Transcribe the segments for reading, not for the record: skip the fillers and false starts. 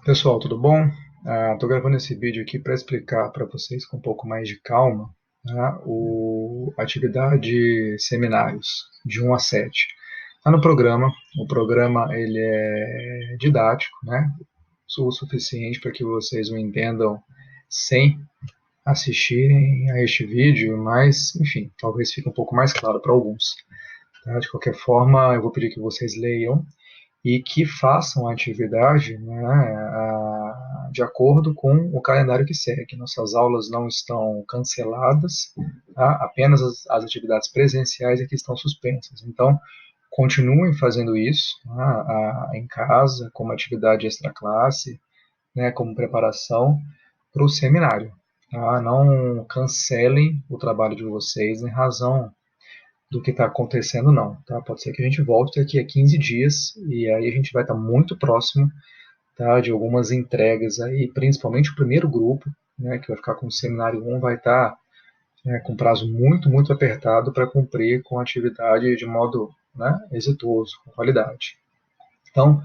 Pessoal, tudo bom? Estou gravando esse vídeo aqui para explicar para vocês com um pouco mais de calma, tá, a atividade seminários de 1 a 7. Está no programa, o programa ele é didático, né, o suficiente para que vocês o entendam sem assistirem a este vídeo, mas, enfim, talvez fique um pouco mais claro para alguns. Tá? De qualquer forma, eu vou pedir que vocês leiam e que façam a atividade, né, de acordo com o calendário que segue. Nossas aulas não estão canceladas, tá? Apenas as atividades presenciais é que estão suspensas. Então, continuem fazendo isso, tá, em casa, como atividade extra-classe, né, como preparação para o seminário. Tá? Não cancelem o trabalho de vocês em razão do que está acontecendo, não. Tá? Pode ser que a gente volte daqui a 15 dias e aí a gente vai estar muito próximo, tá, de algumas entregas aí, principalmente o primeiro grupo, né, que vai ficar com o seminário 1, vai estar, né, com prazo muito, muito apertado para cumprir com a atividade de modo, né, exitoso, com qualidade. Então,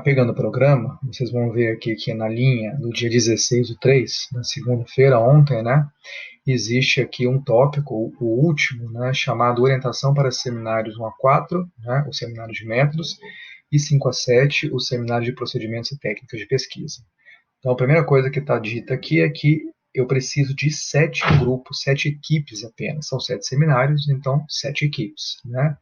pegando o programa, vocês vão ver aqui que na linha do dia 16/3, na segunda-feira, ontem, né, existe aqui um tópico, o último, né, chamado Orientação para Seminários 1 a 4, né, o seminário de métodos, e 5 a 7, o seminário de procedimentos e técnicas de pesquisa. Então, a primeira coisa que está dita aqui é que eu preciso de 7 grupos, 7 equipes apenas. São 7 seminários, então 7 equipes, né?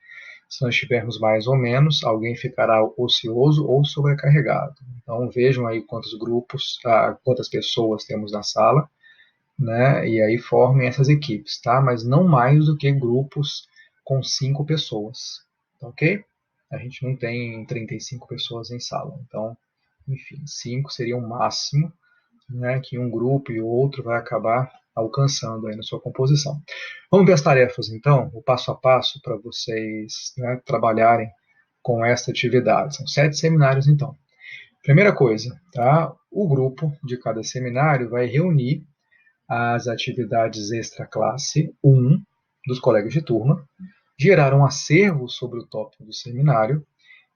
Se nós tivermos mais ou menos, alguém ficará ocioso ou sobrecarregado. Então, vejam aí quantos grupos, quantas pessoas temos na sala, né? E aí formem essas equipes, tá? Mas não mais do que grupos com 5 pessoas, tá ok? A gente não tem 35 pessoas em sala, então, enfim, 5 seria o máximo, né, que um grupo e outro vai acabar alcançando aí na sua composição. Vamos ver as tarefas, então, o passo a passo para vocês, né, trabalharem com esta atividade. São 7 seminários, então. Primeira coisa, tá? O grupo de cada seminário vai reunir as atividades extra-classe 1 dos colegas de turma, gerar um acervo sobre o tópico do seminário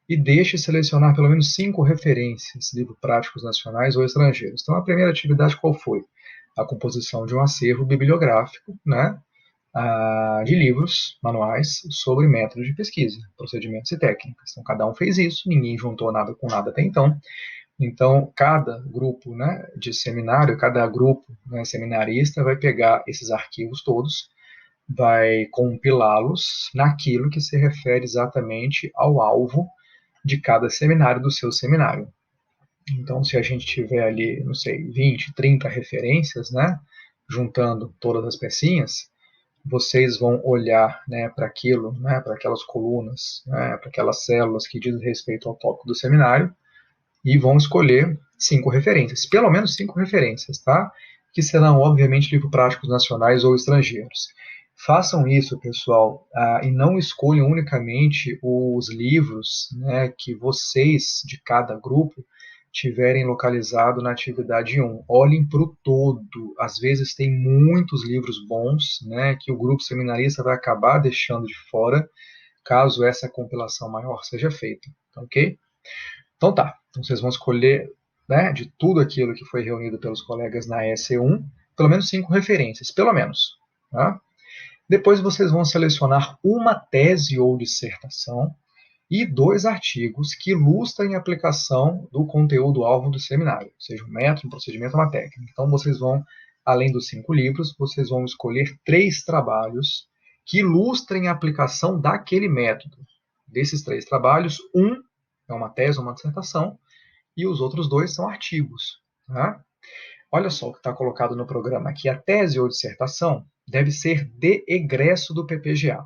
e deixe selecionar pelo menos 5 referências, livros práticos nacionais ou estrangeiros. Então, a primeira atividade qual foi? A composição de um acervo bibliográfico, né, de livros, manuais, sobre métodos de pesquisa, procedimentos e técnicas. Então, cada um fez isso, ninguém juntou nada com nada até então. Então, cada grupo, né, de seminário, cada grupo, né, seminarista vai pegar esses arquivos todos, vai compilá-los naquilo que se refere exatamente ao alvo de cada seminário do seu seminário. Então, se a gente tiver ali, não sei, 20, 30 referências, né, juntando todas as pecinhas, vocês vão olhar, né, para aquilo, né, para aquelas colunas, né, para aquelas células que dizem respeito ao tópico do seminário e vão escolher 5 referências, pelo menos 5 referências, tá? Que serão, obviamente, livros práticos nacionais ou estrangeiros. Façam isso, pessoal, e não escolham unicamente os livros, né, que vocês, de cada grupo, tiverem localizado na atividade 1. Olhem para o todo. Às vezes tem muitos livros bons, né, que o grupo seminarista vai acabar deixando de fora, caso essa compilação maior seja feita, ok? Então tá, então vocês vão escolher, né, de tudo aquilo que foi reunido pelos colegas na EC1, pelo menos 5 referências, pelo menos. Tá? Depois vocês vão selecionar uma tese ou dissertação e 2 artigos que ilustrem a aplicação do conteúdo-alvo do seminário, seja um método, um procedimento ou uma técnica. Então vocês vão, além dos 5 livros, vocês vão escolher 3 trabalhos que ilustrem a aplicação daquele método. Desses 3 trabalhos, um é uma tese ou uma dissertação, e os outros 2 são artigos. Tá? Olha só o que está colocado no programa aqui. A tese ou dissertação deve ser de egresso do PPGA.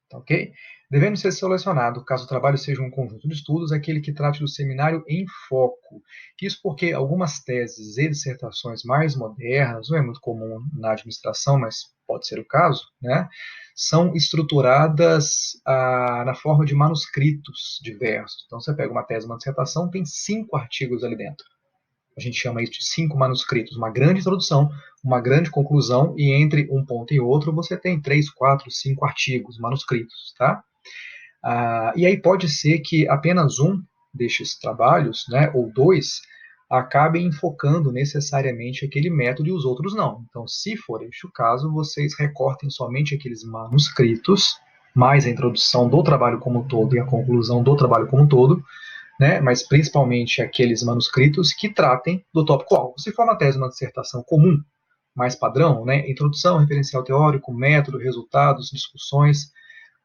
Tá, ok? Devendo ser selecionado, caso o trabalho seja um conjunto de estudos, aquele que trate do seminário em foco. Isso porque algumas teses e dissertações mais modernas, não é muito comum na administração, mas pode ser o caso, né? São estruturadas na forma de manuscritos diversos. Então, você pega uma tese, uma dissertação, tem 5 artigos ali dentro. A gente chama isso de 5 manuscritos, uma grande introdução, uma grande conclusão, e entre um ponto e outro você tem 3, 4, 5 artigos, manuscritos, tá? E aí pode ser que apenas um destes trabalhos, né, ou dois, acabem enfocando necessariamente aquele método e os outros não. Então, se for este o caso, vocês recortem somente aqueles manuscritos, mais a introdução do trabalho como um todo e a conclusão do trabalho como um todo, né, mas principalmente aqueles manuscritos que tratem do tópico-alvo. Se for uma tese, uma dissertação comum, mais padrão, né, introdução, referencial teórico, método, resultados, discussões,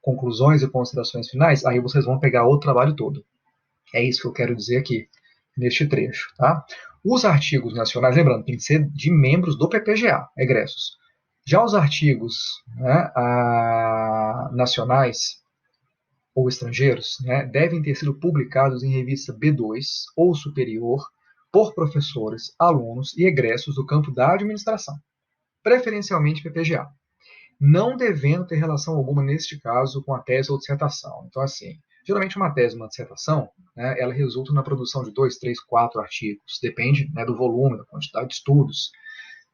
conclusões e considerações finais, aí vocês vão pegar o trabalho todo. É isso que eu quero dizer aqui, neste trecho. Tá? Os artigos nacionais, lembrando, tem que ser de membros do PPGA, egressos. Já os artigos, né, nacionais ou estrangeiros, né, devem ter sido publicados em revista B2 ou superior por professores, alunos e egressos do campo da administração, preferencialmente PPGA, não devendo ter relação alguma, neste caso, com a tese ou dissertação. Então, assim, geralmente uma tese, uma dissertação, né, ela resulta na produção de 2, 3, 4 artigos, depende, né, do volume, da quantidade de estudos.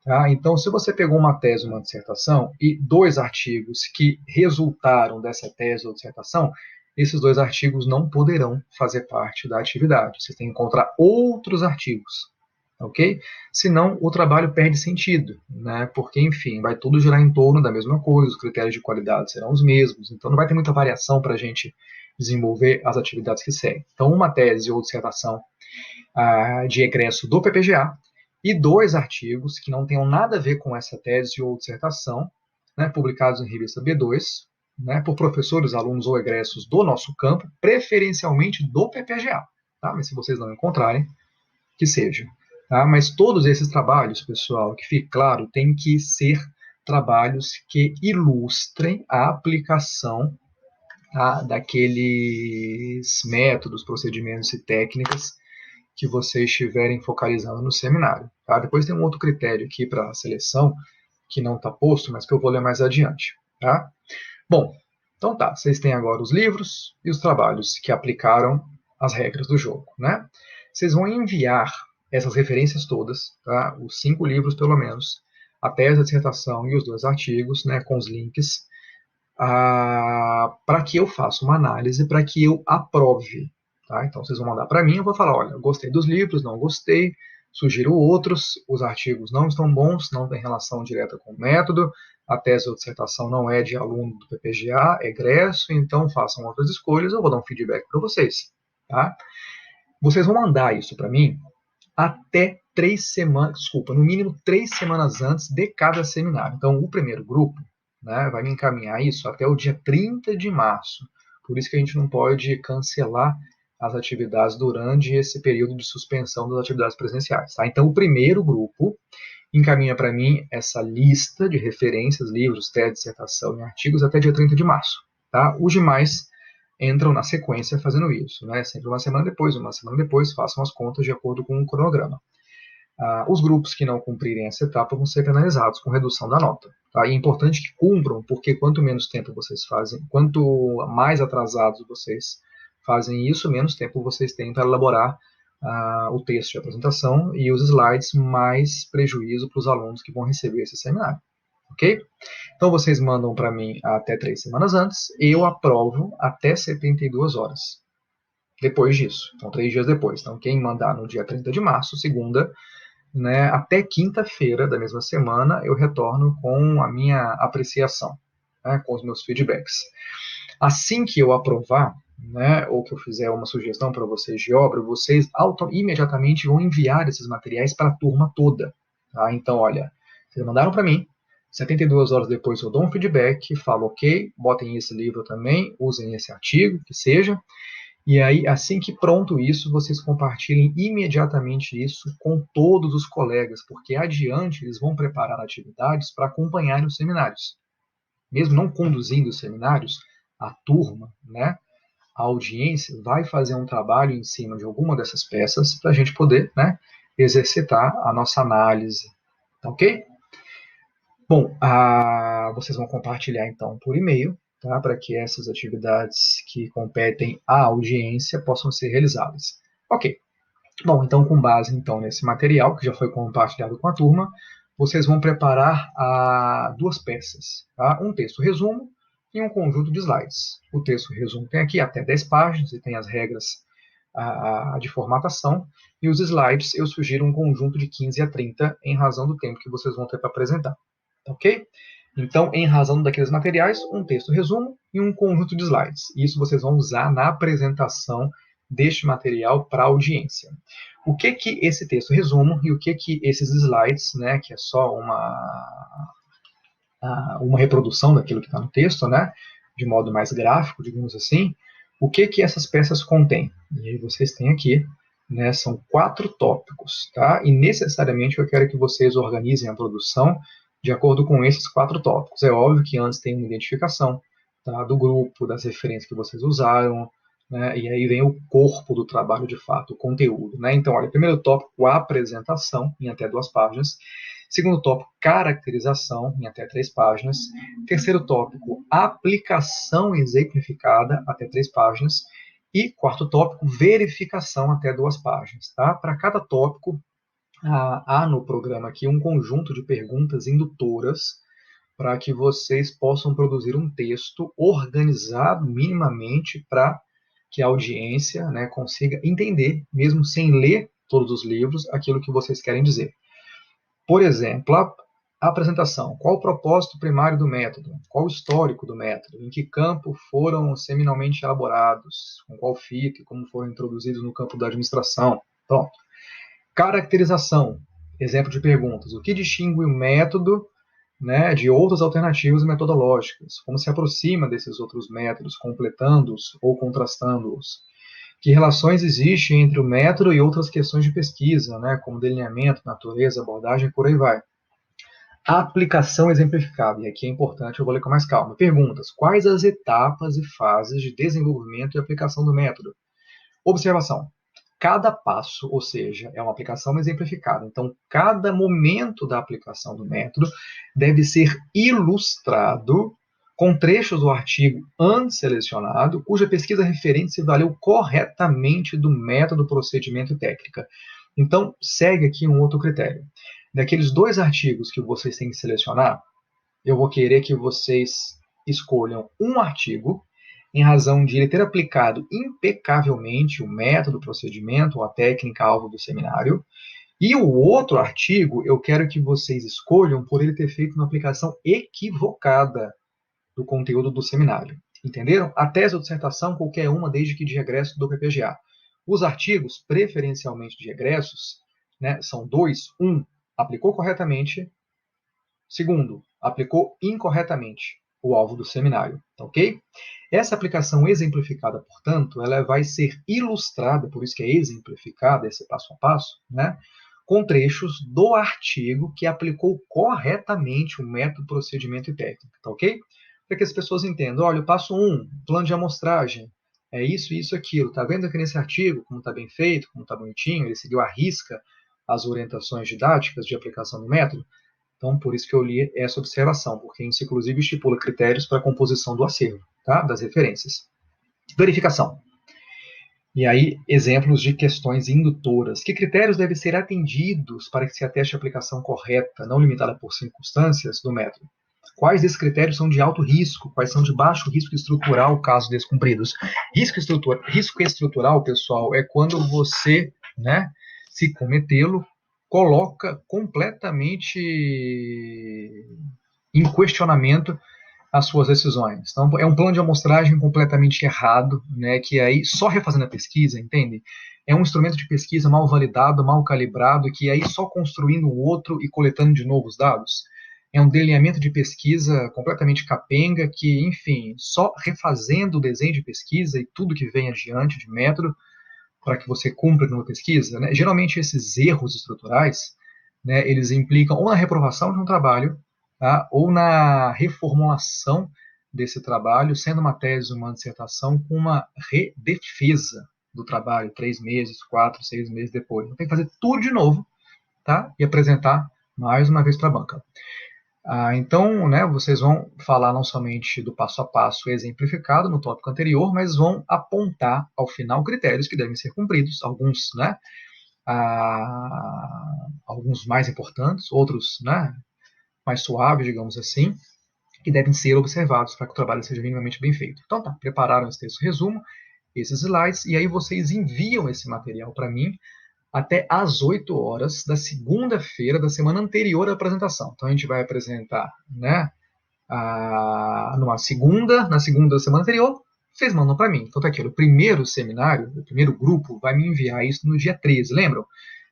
Tá? Então, se você pegou uma tese ou uma dissertação e 2 artigos que resultaram dessa tese ou dissertação, esses 2 artigos não poderão fazer parte da atividade. Você tem que encontrar outros artigos, ok? Senão o trabalho perde sentido, né? Porque, enfim, vai tudo girar em torno da mesma coisa, os critérios de qualidade serão os mesmos, então não vai ter muita variação para a gente desenvolver as atividades que seguem. Então, uma tese ou dissertação de egresso do PPGA e 2 artigos que não tenham nada a ver com essa tese ou dissertação, né, publicados em revista B2, né, por professores, alunos ou egressos do nosso campo, preferencialmente do PPGA. Tá? Mas se vocês não encontrarem, que seja. Tá? Mas todos esses trabalhos, pessoal, que fique claro, tem que ser trabalhos que ilustrem a aplicação, tá, daqueles métodos, procedimentos e técnicas que vocês estiverem focalizando no seminário. Tá? Depois tem um outro critério aqui para a seleção, que não está posto, mas que eu vou ler mais adiante. Tá? Bom, então tá, vocês têm agora os livros e os trabalhos que aplicaram as regras do jogo. Né? Vocês vão enviar essas referências todas, tá? Os 5 livros pelo menos, a tese, a dissertação e os 2 artigos, né, com os links, para que eu faça uma análise, para que eu aprove. Tá? Então, vocês vão mandar para mim, eu vou falar, olha, gostei dos livros, não gostei, sugiro outros, os artigos não estão bons, não tem relação direta com o método, a tese ou dissertação não é de aluno do PPGA, é egresso, então façam outras escolhas, eu vou dar um feedback para vocês. Tá? Vocês vão mandar isso para mim até 3 semanas, desculpa, no mínimo 3 semanas antes de cada seminário. Então, o primeiro grupo, né, vai me encaminhar isso até o dia 30 de março. Por isso que a gente não pode cancelar as atividades durante esse período de suspensão das atividades presenciais. Tá? Então, o primeiro grupo encaminha para mim essa lista de referências, livros, tese, dissertação e artigos até dia 30 de março. Tá? Os demais entram na sequência fazendo isso. Né? Sempre uma semana depois, façam as contas de acordo com o cronograma. Os grupos que não cumprirem essa etapa vão ser penalizados com redução da nota. Tá? E é importante que cumpram, porque quanto menos tempo vocês fazem, quanto mais atrasados vocês fazem isso, menos tempo vocês têm para elaborar o texto de apresentação e os slides, mais prejuízo para os alunos que vão receber esse seminário. Ok? Então vocês mandam para mim até 3 semanas antes, e eu aprovo até 72 horas depois disso. Então, 3 dias depois. Então, quem mandar no dia 30 de março, segunda, né, até quinta-feira da mesma semana, eu retorno com a minha apreciação, né, com os meus feedbacks. Assim que eu aprovar, né, ou que eu fizer uma sugestão para vocês de obra, vocês imediatamente vão enviar esses materiais para a turma toda. Tá? Então, olha, vocês mandaram para mim, 72 horas depois eu dou um feedback, falo ok, botem esse livro também, usem esse artigo, que seja, e aí, assim que pronto isso, vocês compartilhem imediatamente isso com todos os colegas, porque adiante eles vão preparar atividades para acompanhar os seminários. Mesmo não conduzindo os seminários, a turma, né, a audiência, vai fazer um trabalho em cima de alguma dessas peças para a gente poder, né, exercitar a nossa análise. Tá ok? Bom, vocês vão compartilhar então por e-mail, tá, para que essas atividades que competem à audiência possam ser realizadas. Ok. Bom, então com base então nesse material que já foi compartilhado com a turma, vocês vão preparar 2 peças, tá? Um texto resumo e um conjunto de slides. O texto resumo tem aqui até 10 páginas e tem as regras de formatação, e os slides eu sugiro um conjunto de 15 a 30 em razão do tempo que vocês vão ter para apresentar. Ok? Então, em razão daqueles materiais, um texto resumo e um conjunto de slides. Isso vocês vão usar na apresentação deste material para a audiência. O que que esse texto resumo e o que que esses slides, né, que é só uma reprodução daquilo que está no texto, né, de modo mais gráfico, digamos assim, o que que essas peças contêm? E aí vocês têm aqui, né, são 4 tópicos, tá? E necessariamente eu quero que vocês organizem a produção de acordo com esses 4 tópicos. É óbvio que antes tem uma identificação, tá, do grupo, das referências que vocês usaram, né, e aí vem o corpo do trabalho de fato, o conteúdo, né? Então, olha, primeiro tópico, a apresentação, em até 2 páginas. Segundo tópico, caracterização, em até 3 páginas. Terceiro tópico, aplicação exemplificada, até 3 páginas. E quarto tópico, verificação, até 2 páginas. Tá? Para cada tópico, há no programa aqui um conjunto de perguntas indutoras para que vocês possam produzir um texto organizado minimamente para que a audiência, né, consiga entender, mesmo sem ler todos os livros, aquilo que vocês querem dizer. Por exemplo, a apresentação. Qual o propósito primário do método? Qual o histórico do método? Em que campo foram seminalmente elaborados? Com qual fito e como foram introduzidos no campo da administração? Pronto. Caracterização. Exemplo de perguntas. O que distingue o método, né, de outras alternativas metodológicas? Como se aproxima desses outros métodos, completando-os ou contrastando-os? Que relações existem entre o método e outras questões de pesquisa, né, como delineamento, natureza, abordagem, por aí vai. A aplicação exemplificada, e aqui é importante, eu vou ler com mais calma. Perguntas: quais as etapas e fases de desenvolvimento e aplicação do método? Observação: cada passo, ou seja, é uma aplicação exemplificada. Então, cada momento da aplicação do método deve ser ilustrado com trechos do artigo antes selecionado, cuja pesquisa referente se valeu corretamente do método, procedimento e técnica. Então, segue aqui um outro critério. Daqueles 2 artigos que vocês têm que selecionar, eu vou querer que vocês escolham um artigo em razão de ele ter aplicado impecavelmente o método, o procedimento ou a técnica alvo do seminário. E o outro artigo, eu quero que vocês escolham por ele ter feito uma aplicação equivocada do conteúdo do seminário. Entenderam? A tese ou dissertação, qualquer uma, desde que de regresso do PPGA. Os artigos, preferencialmente de regressos, né, são 2. Aplicou corretamente. Segundo, aplicou incorretamente o alvo do seminário. Ok? Essa aplicação exemplificada, portanto, ela vai ser ilustrada, por isso que é exemplificada, esse passo a passo, né, com trechos do artigo que aplicou corretamente o método, procedimento e técnica. Tá ok? Para que as pessoas entendam, olha, o passo 1, plano de amostragem, é isso, isso, aquilo. Tá vendo aqui nesse artigo como está bem feito, como está bonitinho, ele seguiu à risca as orientações didáticas de aplicação do método? Então, por isso que eu li essa observação, porque isso, inclusive, estipula critérios para a composição do acervo, tá? Das referências. Verificação. E aí, exemplos de questões indutoras. Que critérios devem ser atendidos para que se ateste a aplicação correta, não limitada por circunstâncias, do método? Quais desses critérios são de alto risco? Quais são de baixo risco estrutural, caso descumpridos? Risco estrutural, pessoal, é quando você, né, se cometê-lo, coloca completamente em questionamento as suas decisões. Então, é um plano de amostragem completamente errado, né, que aí, só refazendo a pesquisa, entende? É um instrumento de pesquisa mal validado, mal calibrado, que aí só construindo o outro e coletando de novo os dados. É um delineamento de pesquisa completamente capenga, que, enfim, só refazendo o desenho de pesquisa e tudo que vem adiante de método, para que você cumpra numa pesquisa, né? Geralmente esses erros estruturais, né, eles implicam ou na reprovação de um trabalho, tá, ou na reformulação desse trabalho, sendo uma tese, uma dissertação, com uma redefesa do trabalho, 3 meses, 4, 6 meses depois. Então, tem que fazer tudo de novo, tá, e apresentar mais uma vez para a banca. Então, né, vocês vão falar não somente do passo a passo exemplificado no tópico anterior, mas vão apontar ao final critérios que devem ser cumpridos, alguns, né, alguns mais importantes, outros, né, mais suaves, digamos assim, que devem ser observados para que o trabalho seja minimamente bem feito. Então tá, prepararam esse texto resumo, esses slides, e aí vocês enviam esse material para mim até às 8 horas da segunda-feira da semana anterior à apresentação. Então a gente vai apresentar, né, na segunda da semana anterior, vocês mandam para mim. Então tá aqui, o primeiro seminário, o primeiro grupo vai me enviar isso no dia 13, lembram?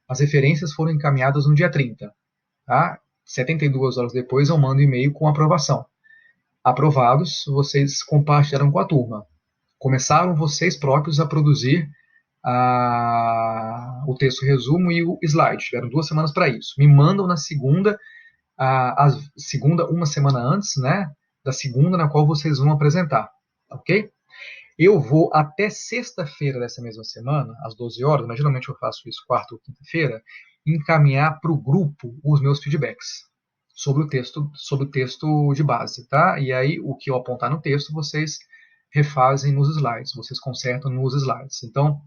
As referências foram encaminhadas no dia 30. Tá? 72 horas depois eu mando um e-mail com aprovação. Aprovados, vocês compartilharam com a turma. Começaram vocês próprios a produzir o texto resumo e o slide. Tiveram 2 semanas para isso. Me mandam na segunda, segunda uma semana antes, né, da segunda na qual vocês vão apresentar, ok? Eu vou até sexta-feira dessa mesma semana, às 12 horas, mas geralmente eu faço isso quarta ou quinta-feira, encaminhar para o grupo os meus feedbacks sobre o texto de base, tá? E aí o que eu apontar no texto vocês refazem nos slides, vocês consertam nos slides. Então,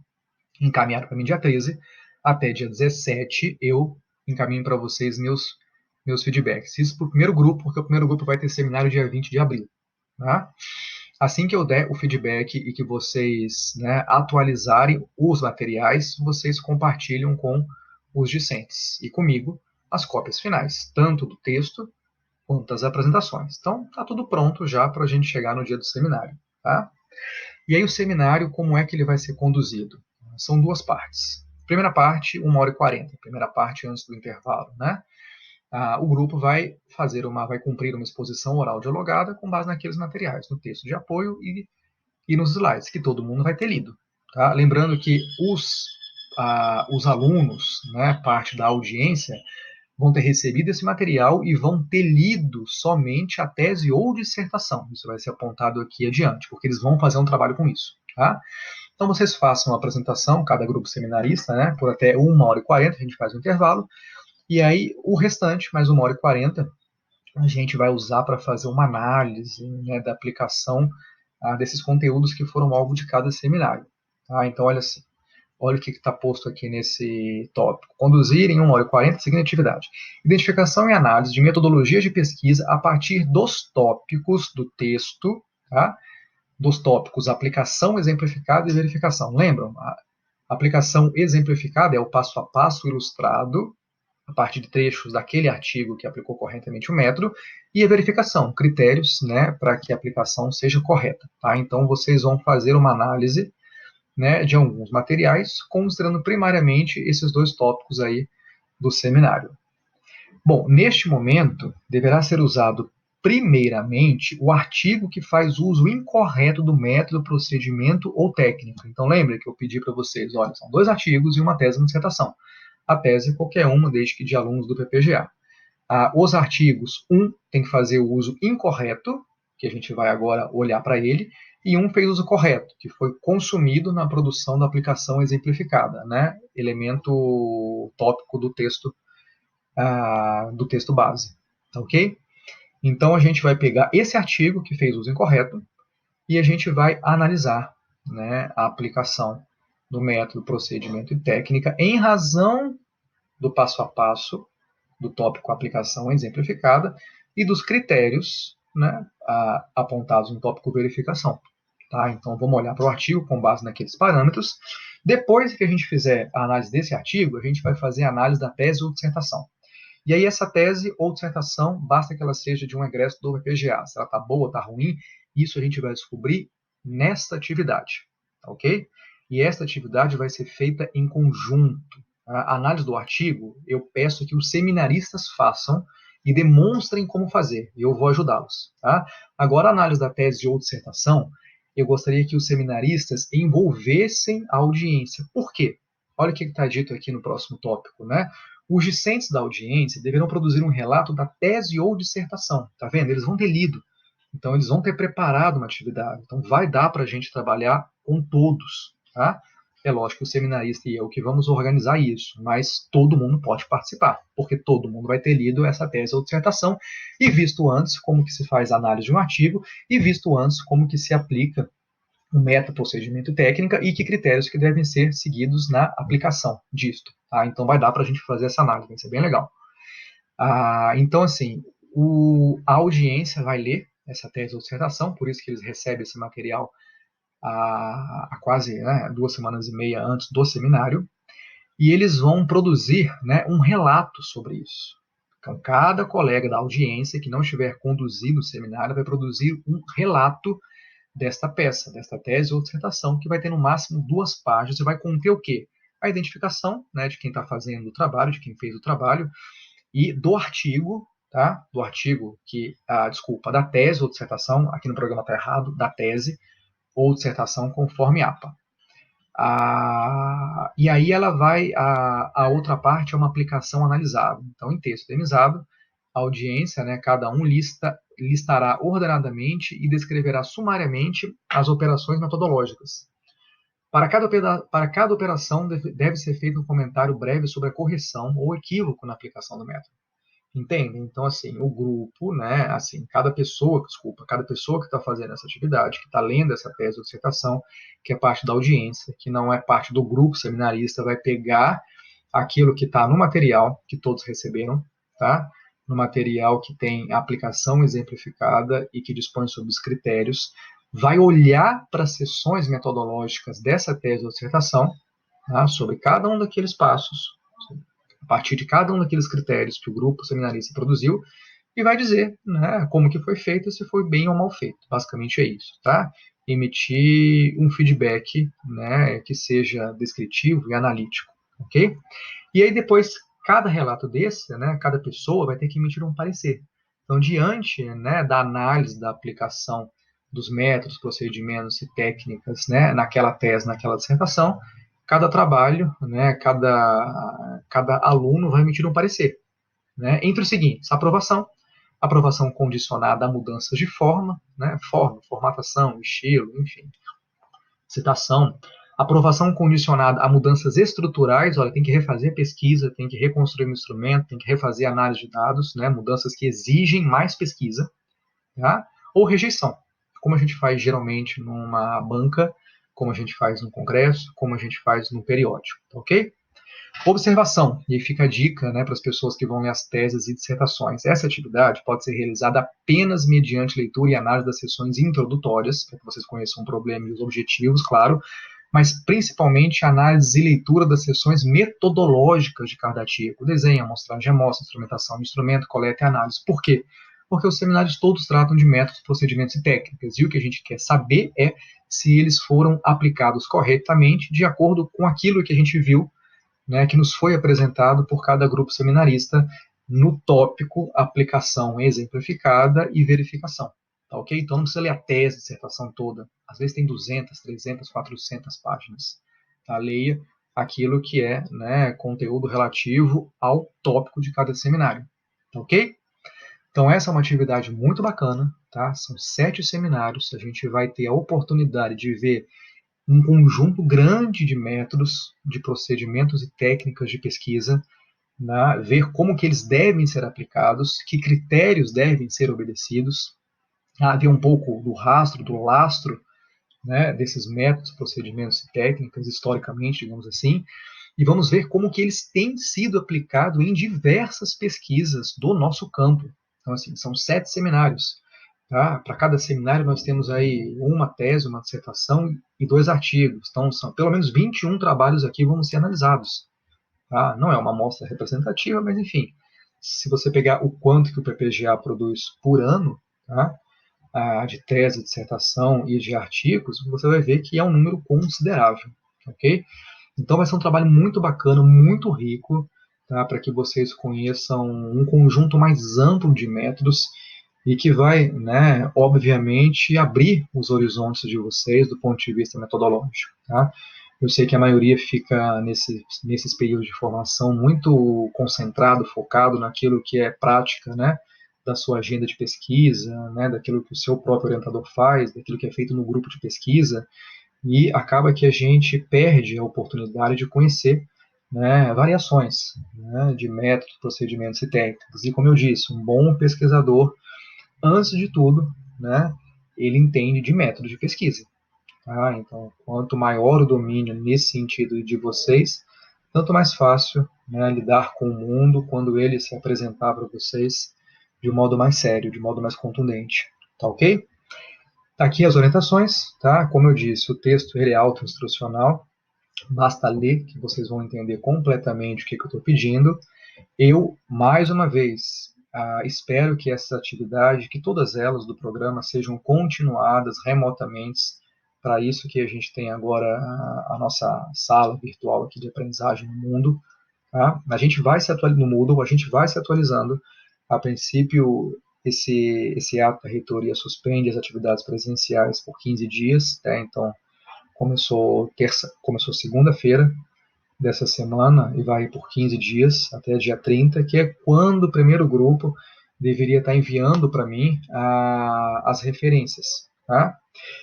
encaminhado para mim dia 13, até dia 17 eu encaminho para vocês meus feedbacks. Isso para o primeiro grupo, porque o primeiro grupo vai ter seminário dia 20 de abril. Tá? Assim que eu der o feedback e que vocês, né, atualizarem os materiais, vocês compartilham com os discentes e comigo as cópias finais, tanto do texto quanto das apresentações. Então, está tudo pronto já para a gente chegar no dia do seminário. Tá? E aí o seminário, como é que ele vai ser conduzido? São 2 partes. Primeira parte, 1h40. Primeira parte antes do intervalo, né? O grupo vai cumprir uma exposição oral dialogada com base naqueles materiais, no texto de apoio e nos slides, que todo mundo vai ter lido. Tá? Lembrando que os alunos, né, parte da audiência, vão ter recebido esse material e vão ter lido somente a tese ou dissertação. Isso vai ser apontado aqui adiante, porque eles vão fazer um trabalho com isso. Tá? Então vocês façam uma apresentação, cada grupo seminarista, né, por até 1h40, a gente faz um intervalo, e aí o restante, mais 1h40, a gente vai usar para fazer uma análise, né, da aplicação desses conteúdos que foram alvo de cada seminário. Tá? Então olha o que está posto aqui nesse tópico. Conduzir em 1h40 a seguinte atividade. Identificação e análise de metodologias de pesquisa a partir dos tópicos do texto, tá? Dos tópicos aplicação, exemplificada e verificação. Lembram? A aplicação exemplificada é o passo a passo ilustrado a partir de trechos daquele artigo que aplicou corretamente o método, e a verificação, critérios, né, para que a aplicação seja correta. Tá? Então, vocês vão fazer uma análise, né, de alguns materiais, considerando primariamente esses 2 tópicos aí do seminário. Bom, neste momento, deverá ser usado primeiramente o artigo que faz uso incorreto do método, procedimento ou técnica. Então, lembre que eu pedi para vocês, olha, são 2 artigos e uma tese de dissertação. A tese, qualquer uma, desde que de alunos do PPGA. Os artigos, tem que fazer o uso incorreto, que a gente vai agora olhar para ele, e fez uso correto, que foi consumido na produção da aplicação exemplificada, né? Elemento tópico do texto base. Ok? Então a gente vai pegar esse artigo que fez uso incorreto e a gente vai analisar, né, a aplicação do método, procedimento e técnica em razão do passo a passo do tópico aplicação exemplificada e dos critérios, né, apontados no tópico verificação. Tá? Então vamos olhar para o artigo com base naqueles parâmetros. Depois que a gente fizer a análise desse artigo, a gente vai fazer a análise da tese ou dissertação. E aí essa tese ou dissertação, basta que ela seja de um egresso do UFPGA. Se ela está boa ou está ruim, isso a gente vai descobrir nesta atividade. Ok? E esta atividade vai ser feita em conjunto. A análise do artigo, eu peço que os seminaristas façam e demonstrem como fazer. E eu vou ajudá-los. Tá? Agora, a análise da tese ou dissertação, eu gostaria que os seminaristas envolvessem a audiência. Por quê? Olha o que está dito aqui no próximo tópico, né? Os discentes da audiência deverão produzir um relato da tese ou dissertação. Tá vendo? Eles vão ter lido. Então, eles vão ter preparado uma atividade. Então, vai dar para a gente trabalhar com todos. Tá? É lógico que o seminarista e eu que vamos organizar isso, mas todo mundo pode participar, porque todo mundo vai ter lido essa tese ou dissertação e visto antes como que se faz a análise de um artigo e visto antes como que se aplica o método, procedimento e técnica e que critérios que devem ser seguidos na aplicação disto. Tá? Então vai dar para a gente fazer essa análise, vai ser bem legal. Então, assim, a audiência vai ler essa tese ou dissertação, por isso que eles recebem esse material há quase, né, 2 semanas e meia antes do seminário, e eles vão produzir, né, um relato sobre isso. Então, cada colega da audiência que não estiver conduzindo o seminário vai produzir um relato desta peça, desta tese ou dissertação, que vai ter no máximo 2 páginas e vai conter o quê? A identificação, né, de quem está fazendo o trabalho, de quem fez o trabalho, e do artigo, tá? Do artigo desculpa, da tese ou dissertação, aqui no programa está errado, da tese ou dissertação conforme APA. E aí ela vai, a outra parte é uma aplicação analisável. Então, em texto temizado, a audiência, né, cada um listará ordenadamente e descreverá sumariamente as operações metodológicas. Para cada operação, deve ser feito um comentário breve sobre a correção ou equívoco na aplicação do método. Entende? Então, assim, o grupo, né, assim, cada pessoa que está fazendo essa atividade, que está lendo essa tese ou dissertação, que é parte da audiência, que não é parte do grupo seminarista, vai pegar aquilo que está no material que todos receberam, tá? No material que tem a aplicação exemplificada e que dispõe sobre os critérios, vai olhar para as seções metodológicas dessa tese ou dissertação, tá? Sobre cada um daqueles passos, a partir de cada um daqueles critérios que o grupo seminarista produziu, e vai dizer, né, como que foi feito, se foi bem ou mal feito. Basicamente é isso, tá? Emitir um feedback, né, que seja descritivo e analítico, ok? E aí depois, cada relato desse, né, cada pessoa vai ter que emitir um parecer. Então, diante, né, da análise da aplicação dos métodos, procedimentos e técnicas, né, naquela tese, naquela dissertação, cada trabalho, né, cada aluno vai emitir um parecer, né, entre os seguintes: aprovação condicionada a mudanças de forma, né, formatação, estilo, enfim, citação, aprovação condicionada a mudanças estruturais, olha, tem que refazer a pesquisa, tem que reconstruir o instrumento, tem que refazer a análise de dados, né, mudanças que exigem mais pesquisa, tá? Ou rejeição, como a gente faz geralmente numa banca, como a gente faz no congresso, como a gente faz no periódico, tá ok? Observação, e aí fica a dica, né, para as pessoas que vão ler as teses e dissertações. Essa atividade pode ser realizada apenas mediante leitura e análise das sessões introdutórias, para que vocês conheçam o problema e os objetivos, claro, mas principalmente análise e leitura das sessões metodológicas de cada artigo: desenho, amostragem de amostra, instrumentação de instrumento, coleta e análise. Por quê? Porque os seminários todos tratam de métodos, procedimentos e técnicas, e o que a gente quer saber é se eles foram aplicados corretamente de acordo com aquilo que a gente viu, né, que nos foi apresentado por cada grupo seminarista no tópico aplicação exemplificada e verificação. Tá, ok? Então não precisa ler a tese, a dissertação toda. Às vezes tem 200, 300, 400 páginas. Tá? Leia aquilo que é, né, conteúdo relativo ao tópico de cada seminário. Tá, ok? Então essa é uma atividade muito bacana. Tá? São 7 seminários. A gente vai ter a oportunidade de ver um conjunto grande de métodos, de procedimentos e técnicas de pesquisa, né, ver como que eles devem ser aplicados, que critérios devem ser obedecidos, ver um pouco do rastro, do lastro, né, desses métodos, procedimentos e técnicas, historicamente, digamos assim, e vamos ver como que eles têm sido aplicados em diversas pesquisas do nosso campo. Então, assim, são 7 seminários. Tá? Para cada seminário nós temos aí uma tese, uma dissertação e 2 artigos. Então são pelo menos 21 trabalhos aqui vão ser analisados. Tá? Não é uma amostra representativa, mas enfim, se você pegar o quanto que o PPGA produz por ano, tá? De tese, dissertação e de artigos, você vai ver que é um número considerável. Ok? Então vai ser um trabalho muito bacana, muito rico, tá? Para que vocês conheçam um conjunto mais amplo de métodos e que vai, né, obviamente, abrir os horizontes de vocês do ponto de vista metodológico. Tá? Eu sei que a maioria fica nesses períodos de formação muito concentrado, focado naquilo que é prática, né, da sua agenda de pesquisa, né, daquilo que o seu próprio orientador faz, daquilo que é feito no grupo de pesquisa, e acaba que a gente perde a oportunidade de conhecer, né, variações, né, de métodos, procedimentos e técnicas. E como eu disse, um bom pesquisador, antes de tudo, né, ele entende de método de pesquisa. Tá? Então, quanto maior o domínio nesse sentido de vocês, tanto mais fácil, né, lidar com o mundo quando ele se apresentar para vocês de um modo mais sério, de modo mais contundente. Tá ok? Aqui as orientações, tá? Como eu disse, o texto ele é auto-instrucional, basta ler que vocês vão entender completamente o que eu estou pedindo. Eu, mais uma vez, espero que essa atividade, que todas elas do programa sejam continuadas remotamente. Para isso que a gente tem agora a nossa sala virtual aqui de aprendizagem no mundo. Tá? A gente vai se atualizando no Moodle, a gente vai se atualizando. A princípio, esse ato da reitoria suspende as atividades presenciais por 15 dias. Tá? Então, começou segunda-feira dessa semana e vai por 15 dias até dia 30, que é quando o primeiro grupo deveria estar enviando para mim as referências. Tá?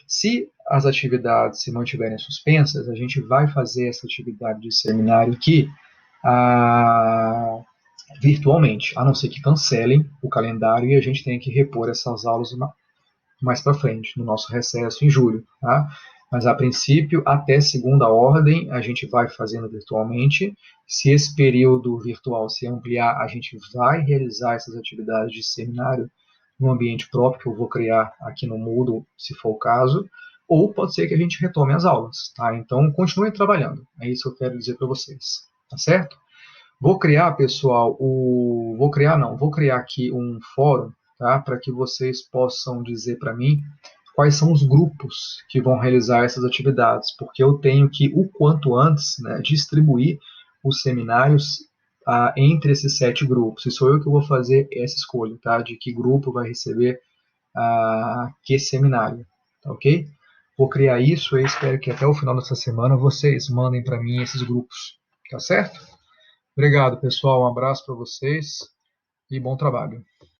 Se as atividades se mantiverem suspensas, a gente vai fazer essa atividade de seminário aqui virtualmente, a não ser que cancelem o calendário e a gente tenha que repor essas aulas mais para frente, no nosso recesso em julho. Tá? Mas, a princípio, até segunda ordem, a gente vai fazendo virtualmente. Se esse período virtual se ampliar, a gente vai realizar essas atividades de seminário no ambiente próprio que eu vou criar aqui no Moodle, se for o caso, ou pode ser que a gente retome as aulas. Tá? Então, continuem trabalhando. É isso que eu quero dizer para vocês. Tá certo? Vou criar, pessoal, vou criar aqui um fórum, tá? Para que vocês possam dizer para mim quais são os grupos que vão realizar essas atividades, porque eu tenho que, o quanto antes, né, distribuir os seminários entre esses 7 grupos. E sou eu que vou fazer essa escolha, tá? De que grupo vai receber que seminário, tá ok? Vou criar isso e espero que até o final dessa semana vocês mandem para mim esses grupos, tá certo? Obrigado, pessoal. Um abraço para vocês e bom trabalho.